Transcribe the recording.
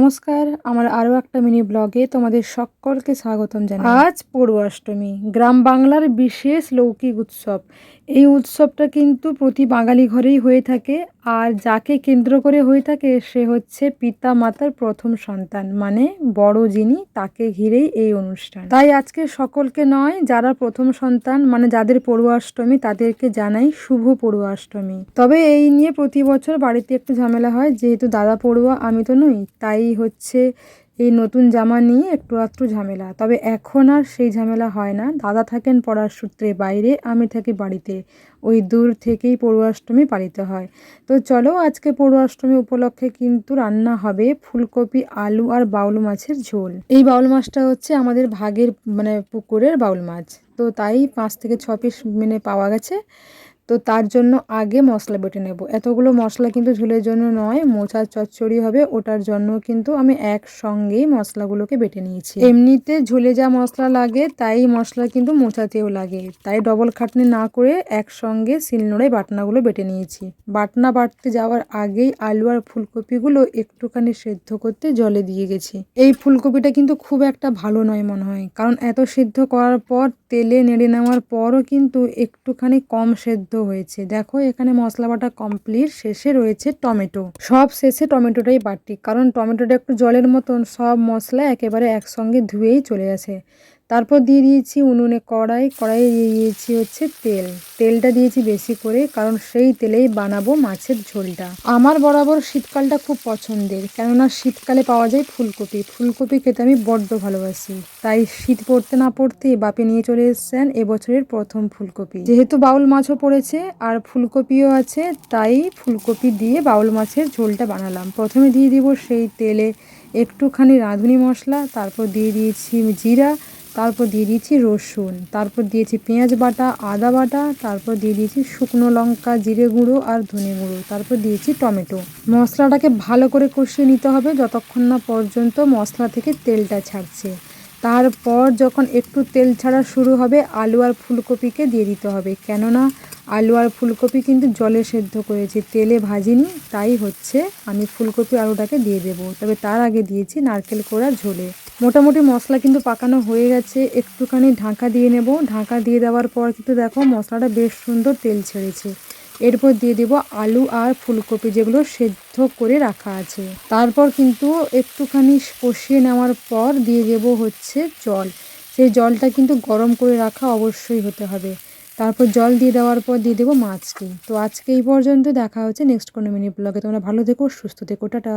নমস্কার, আমার আরও একটা মিনি ব্লগে তোমাদের সকলকে স্বাগতম জানাই। আজ পড়ুয়া অষ্টমী, গ্রাম বাংলার বিশেষ লৌকিক উৎসব। এই উৎসবটা কিন্তু প্রতি বাঙালি ঘরেই হয়ে থাকে, আর যাকে কেন্দ্র করে হয়ে থাকে সে হচ্ছে পিতা মাতার প্রথম সন্তান, মানে বড় যিনি, তাকে ঘিরেই এই অনুষ্ঠান। তাই আজকে সকলকে নয়, যারা প্রথম সন্তান মানে যাদের পড়ুয়া অষ্টমী তাদেরকে জানাই শুভ পড়ুয়া অষ্টমী। তবে এই নিয়ে প্রতি বছর বাড়িতে একটু ঝামেলা হয়, যেহেতু দাদা পড়ুয়া আমি তো নই, তাই হচ্ছে এই নতুন জামা নিয়ে একটু আধটু ঝামেলা। তবে এখন আর সেই ঝামেলা হয় না, দাদা থাকেন পড়ার সূত্রে বাইরে, আমি থাকি বাড়িতে, ওই দূর থেকেই পড়ুয়াষ্টমী পালিত হয়। তো চলো, আজকে পড়ুয়াষ্টমী উপলক্ষে কিন্তু রান্না হবে ফুলকপি, আলু আর বাউল মাছের ঝোল। এই বাউল মাছটা হচ্ছে আমাদের ভাগের মানে পুকুরের বাউল মাছ, তো তাই 5 থেকে 6 পিস পাওয়া গেছে। তো তার জন্য আগে মশলা বেটে নেব। এতগুলো মশলা কিন্তু ঝোলের জন্য নয়, মোচার চচ্চড়ি হবে, ওটার জন্য কিন্তু আমি একসঙ্গেই মশলাগুলোকে বেটে নিয়েছি। এমনিতে ঝোলে যা মশলা লাগে তাই মশলা কিন্তু মোচাতেও লাগে, তাই ডবল খাটনি না করে একসঙ্গে শিলনোড়ায় বাটনাগুলো বেটে নিয়েছি। বাটনা বাটতে যাওয়ার আগেই আলু আর ফুলকপিগুলো একটুখানি সেদ্ধ করতে জলে দিয়ে গেছি। এই ফুলকপিটা কিন্তু খুব একটা ভালো নয় মনে হয়, কারণ এত সিদ্ধ করার পর তেলে নেড়ে নেওয়ার পরও কিন্তু একটুখানি কম সেদ্ধ হয়েছে। দেখো, এখানে মশলা বাটা কমপ্লিট, শেষে রয়েছে টমেটো। সব শেষে টমেটোটাই বাটি, কারণ টমেটোটা একটু জলের মতন, সব মশলা একেবারে একসঙ্গে ধুয়েই চলে আসে। তারপর দিয়ে দিয়েছি উনুনে কড়াইয়ে দিয়ে দিয়েছি হচ্ছে তেলটা দিয়েছি বেশি করে, কারণ সেই তেলেই বানাবো মাছের ঝোলটা। আমার বরাবর শীতকালটা খুব পছন্দের, কেননা শীতকালে পাওয়া যায় ফুলকপি খেতে আমি বড্ড ভালোবাসি। তাই শীত পড়তে না পড়তেই বাপে নিয়ে চলে এসেছেন এবছরের প্রথম ফুলকপি। যেহেতু বাউল মাছও পড়েছে আর ফুলকপিও আছে, তাই ফুলকপি দিয়ে বাউল মাছের ঝোলটা বানালাম। প্রথমে দিয়ে দিব সেই তেলে একটুখানি রাঁধুনি মশলা, তারপর দিয়ে দিয়েছি জিরা, তারপর দিয়ে দিয়েছি রসুন, তারপর দিয়েছি পেঁয়াজ বাটা, আদা বাটা, তারপর দিয়ে দিয়েছি শুকনো লঙ্কা, জিরে গুঁড়ো আর ধনে গুঁড়ো, তারপর দিয়েছি টমেটো। মশলাটাকে ভালো করে কষিয়ে নিতে হবে যতক্ষণ না পর্যন্ত মশলা থেকে তেলটা ছাড়ছে। তারপর যখন একটু তেল ছাড়া শুরু হবে, আলু আর ফুলকপিকে দিয়ে দিতে হবে, কেননা আলু আর ফুলকপি কিন্তু জলে সেদ্ধ করেছি, তেলে ভাজিনি, তাই হচ্ছে আমি ফুলকপি আলুটাকে দিয়ে দেবো। তবে তার আগে দিয়েছি নারকেল কোড়া ঝোলে। মোটামুটি মশলা কিন্তু পাকানো হয়ে গেছে, একটুখানি ঢাকা দিয়ে নেব। ঢাকা দিয়ে দেওয়ার পর কিন্তু দেখো মশলাটা বেশ সুন্দর তেল ছেড়েছে। এরপর দিয়ে দেব আলু আর ফুলকপি যেগুলো সেদ্ধ করে রাখা আছে। তারপর কিন্তু একটুখানি কষিয়ে নেওয়ার পর দিয়ে দেব হচ্ছে জল। সেই জলটা কিন্তু গরম করে রাখা অবশ্যই হতে হবে। তারপর জল দিয়ে দেওয়ার পর দিয়ে দেবো মাছটি। তো আজকে এই পর্যন্ত, দেখা হচ্ছে নেক্সট কোনো মিনি ব্লগে। তোমরা ভালো থেকো, সুস্থ থেকো, টাটা।